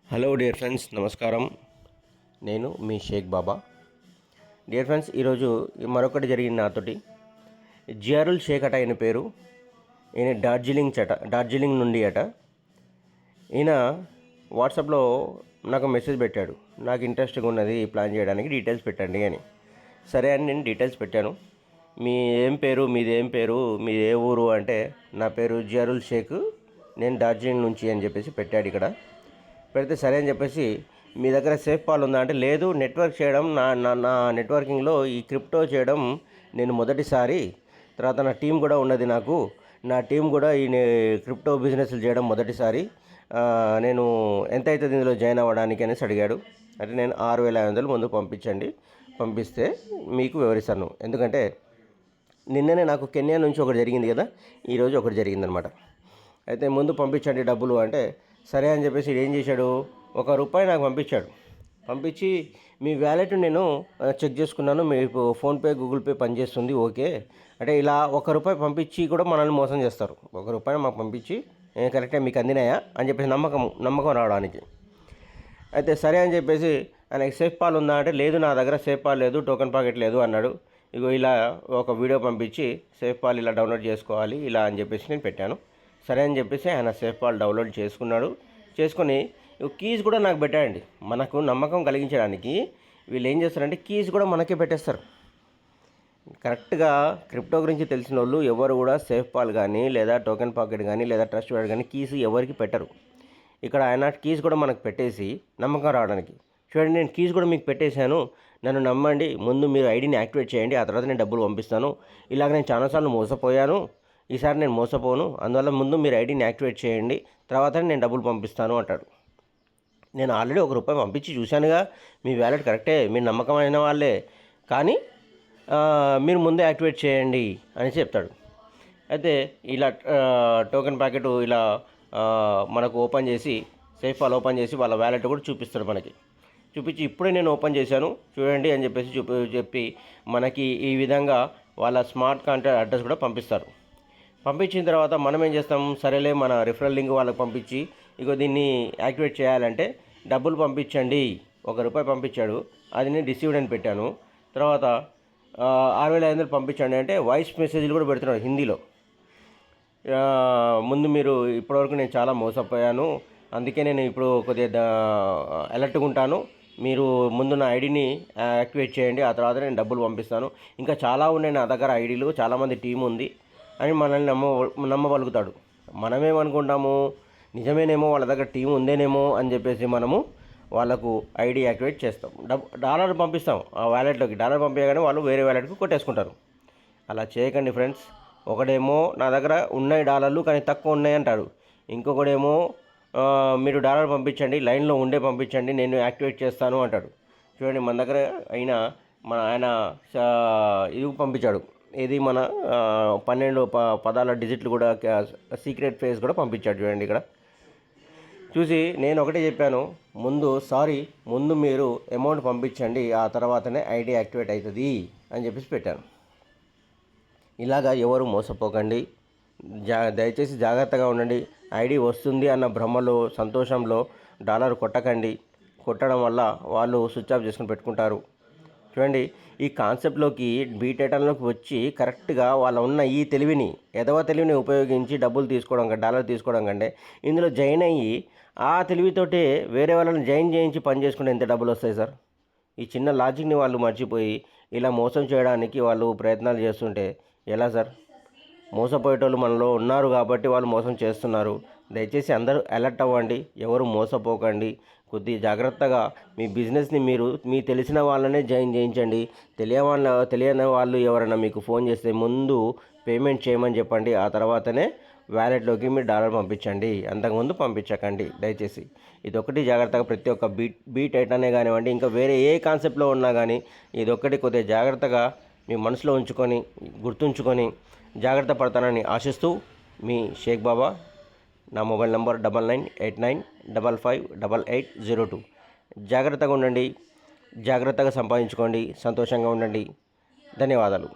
Hello dear friends, నమస్కారం. నేను మీ షేక్ బాబా. Dear friends, ఈరోజు మరొకటి జరిగింది నాతోటి. జియారుల్ షేక్ అట ఈయన పేరు. ఈయన డార్జిలింగ్ నుండి అట. ఈయన వాట్సాప్లో నాకు మెసేజ్ పెట్టాడు, నాకు ఇంట్రెస్ట్గా ఉన్నది ప్లాన్ చేయడానికి, డీటెయిల్స్ పెట్టండి అని. సరే అని నేను డీటెయిల్స్ పెట్టాను. మీది ఏం పేరు, మీది ఏ ఊరు అంటే, నా పేరు జియారుల్ షేక్, నేను డార్జిలింగ్ నుంచి అని చెప్పేసి పెట్టాడు. ఇక్కడ పెడితే సరే అని చెప్పేసి, మీ దగ్గర సేఫ్ పాల్ ఉందా అంటే, లేదు, నెట్వర్క్ చేయడం నా నెట్వర్కింగ్లో ఈ క్రిప్టో చేయడం నేను మొదటిసారి. తర్వాత నా టీం కూడా ఉన్నది, నా టీం కూడా ఈ క్రిప్టో బిజినెస్లు చేయడం మొదటిసారి. నేను ఎంత అవుతుంది ఇందులో జాయిన్ అవ్వడానికి అనేసి అడిగాడు. అంటే నేను 6,500 ముందు పంపిస్తే మీకు వివరిస్తాను. ఎందుకంటే నిన్ననే నాకు కెన్యా నుంచి ఒకటి జరిగింది కదా, ఈరోజు ఒకటి జరిగిందనమాట. అయితే ముందు పంపించండి డబ్బులు అంటే, సరే అని చెప్పేసి ఏం చేశాడు, ₹1 నాకు పంపించి మీ వ్యాలెట్ నేను చెక్ చేసుకున్నాను, మీకు ఫోన్పే గూగుల్ పే పనిచేస్తుంది, ఓకే అంటే ఇలా ₹1 పంపించి కూడా మనల్ని మోసం చేస్తారు. ₹1 మాకు పంపించి కరెక్టే మీకు అందినాయా అని చెప్పేసి నమ్మకం రావడానికి. అయితే సరే అని చెప్పేసి ఆయనకి సేఫ్ పాల్ ఉందా అంటే, లేదు, నా దగ్గర సేఫ్ పాల్ లేదు, టోకెన్ పాకెట్ లేదు అన్నాడు. ఇగో ఇలా ఒక వీడియో పంపించి సేఫ్ పాల్ ఇలా డౌన్లోడ్ చేసుకోవాలి ఇలా అని చెప్పేసి నేను పెట్టాను. సరే అని చెప్పేసి ఆయన సేఫ్ పాల్ డౌన్లోడ్ చేసుకొని కీస్ కూడా నాకు పెట్టాడండి. మనకు నమ్మకం కలిగించడానికి వీళ్ళు ఏం చేస్తారంటే, కీస్ కూడా మనకే పెట్టేస్తారు. కరెక్ట్గా క్రిప్టో గురించి తెలిసిన వాళ్ళు ఎవరు కూడా సేఫ్ పాల్ కానీ, లేదా టోకెన్ పాకెట్ కానీ, లేదా ట్రస్ట్ వాలెట్ కానీ కీస్ ఎవరికి పెట్టరు. ఇక్కడ ఆయన కీస్ కూడా మనకు పెట్టేసి నమ్మకం రావడానికి, చూడండి నేను కీస్ కూడా మీకు పెట్టేశాను, నన్ను నమ్మండి, ముందు మీరు ఐడిని యాక్టివేట్ చేయండి, ఆ తర్వాత నేను డబ్బులు పంపిస్తాను. ఇలాగ నేను చాలాసార్లు మోసపోయాను, ఈసారి నేను మోసపోను, అందువల్ల ముందు మీరు ఐడిని యాక్టివేట్ చేయండి, తర్వాత నేను డబ్బులు పంపిస్తాను అంటాడు. నేను ఆల్రెడీ ₹1 పంపించి చూశానుగా, మీ వ్యాలెట్ కరెక్టే, మీరు నమ్మకమైన వాళ్ళే, కానీ మీరు ముందే యాక్టివేట్ చేయండి అని చెప్తాడు. అయితే ఇలా టోకెన్ ప్యాకెట్ ఇలా మనకు ఓపెన్ చేసి, సేఫ్ పాల్ ఓపెన్ చేసి వాళ్ళ వ్యాలెట్ కూడా చూపిస్తాడు మనకి. చూపించి ఇప్పుడే నేను ఓపెన్ చేశాను చూడండి అని చెప్పేసి చెప్పి మనకి ఈ విధంగా వాళ్ళ స్మార్ట్ కాంట్రాక్ట్ అడ్రస్ కూడా పంపిస్తారు. పంపించిన తర్వాత మనం ఏం చేస్తాం, సరేలే మన రిఫరల్ లింక్ వాళ్ళకి పంపించి, ఇగో దీన్ని యాక్టివేట్ చేయాలంటే డబ్బులు పంపించండి, ₹1 పంపించాడు, అది నేను రిసీవ్డ్ అని పెట్టాను. తర్వాత 6,500 పంపించండి అంటే వాయిస్ మెసేజ్లు కూడా పెడుతున్నాడు హిందీలో. ముందు మీరు ఇప్పటివరకు నేను చాలా మోసపోయాను, అందుకే నేను ఇప్పుడు కొద్దిగా అలర్ట్గా ఉంటాను, మీరు ముందు నా ఐడిని యాక్టివేట్ చేయండి, ఆ తర్వాత నేను డబ్బులు పంపిస్తాను, ఇంకా చాలా ఉన్నాయి నా దగ్గర ఐడీలు, చాలామంది టీం ఉంది అని మనల్ని నమ్మగలుగుతాడు. మనమేమనుకుంటాము, నిజమేనేమో, వాళ్ళ దగ్గర టీం ఉందేనేమో అని చెప్పేసి మనము వాళ్ళకు ఐడి యాక్టివేట్ చేస్తాం, డాలర్ పంపిస్తాం ఆ వ్యాలెట్లోకి. డాలర్ పంపించగానే వాళ్ళు వేరే వ్యాలెట్కి కొట్టేసుకుంటారు. అలా చేయకండి ఫ్రెండ్స్. ఒకడేమో నా దగ్గర ఉన్నాయి డాలర్లు కానీ తక్కువ ఉన్నాయి అంటాడు, ఇంకొకడేమో మీరు డాలర్ పంపించండి, లైన్లో ఉండే పంపించండి, నేను యాక్టివేట్ చేస్తాను అంటాడు. చూడండి, మన దగ్గర ఆయన ఇది పంపించాడు, ఇది మన 12 పదాల డిజిట్లు కూడా, సీక్రెట్ ఫేస్ కూడా పంపించాడు. చూడండి ఇక్కడ చూసి నేను ఒకటే చెప్పాను, ముందు మీరు అమౌంట్ పంపించండి, ఆ తర్వాతనే ఐడి యాక్టివేట్ అవుతుంది అని చెప్పేసి పెట్టాను. ఇలాగా ఎవరు మోసపోకండి, దయచేసి జాగ్రత్తగా ఉండండి. ఐడి వస్తుంది అన్న భ్రమలో, సంతోషంలో డాలర్ కొట్టకండి. కొట్టడం వల్ల వాళ్ళు స్విచ్ ఆఫ్ చేసుకుని పెట్టుకుంటారు. చూడండి, ఈ కాన్సెప్ట్లోకి బీటెటన్లోకి వచ్చి కరెక్ట్గా వాళ్ళ ఉన్న ఈ తెలివిని, తెలివిని ఉపయోగించి డబ్బులు తీసుకోవడం కంటే, డాలర్ తీసుకోవడం కంటే, ఇందులో జాయిన్ అయ్యి ఆ తెలివితోటే వేరే వాళ్ళని జాయిన్ చేయించి పని చేసుకుంటే ఎంత డబ్బులు వస్తాయి సార్? ఈ చిన్న లాజిక్ని వాళ్ళు మర్చిపోయి ఇలా మోసం చేయడానికి వాళ్ళు ప్రయత్నాలు చేస్తుంటే ఎలా సార్? మోసపోయేటోళ్ళు మనలో ఉన్నారు కాబట్టి వాళ్ళు మోసం చేస్తున్నారు. దయచేసి అందరూ అలర్ట్ అవ్వండి, ఎవరు మోసపోకండి. కొద్దిగా జాగ్రత్తగా మీ బిజినెస్ని మీ తెలిసిన వాళ్ళనే జాయిన్ చేయించండి. తెలియని వాళ్ళు ఎవరైనా మీకు ఫోన్ చేస్తే ముందు పేమెంట్ చేయమని చెప్పండి, ఆ తర్వాతనే వ్యాలెట్లోకి మీరు డాలర్ పంపించండి, అంతకుముందు పంపించకండి దయచేసి. ఇదొక్కటి జాగ్రత్తగా ప్రతి ఒక్క బీట్ ఐటనే కానివ్వండి, ఇంకా వేరే ఏ కాన్సెప్ట్లో ఉన్నా కానీ ఇదొక్కటి కొద్దిగా జాగ్రత్తగా మీ మనసులో గుర్తుంచుకొని జాగ్రత్త పడతానని ఆశిస్తూ, మీ షేక్ బాబా. నా మొబైల్ నంబర్ 9989558802. జాగ్రత్తగా ఉండండి, జాగ్రత్తగా సంపాదించుకోండి, సంతోషంగా ఉండండి. ధన్యవాదాలు.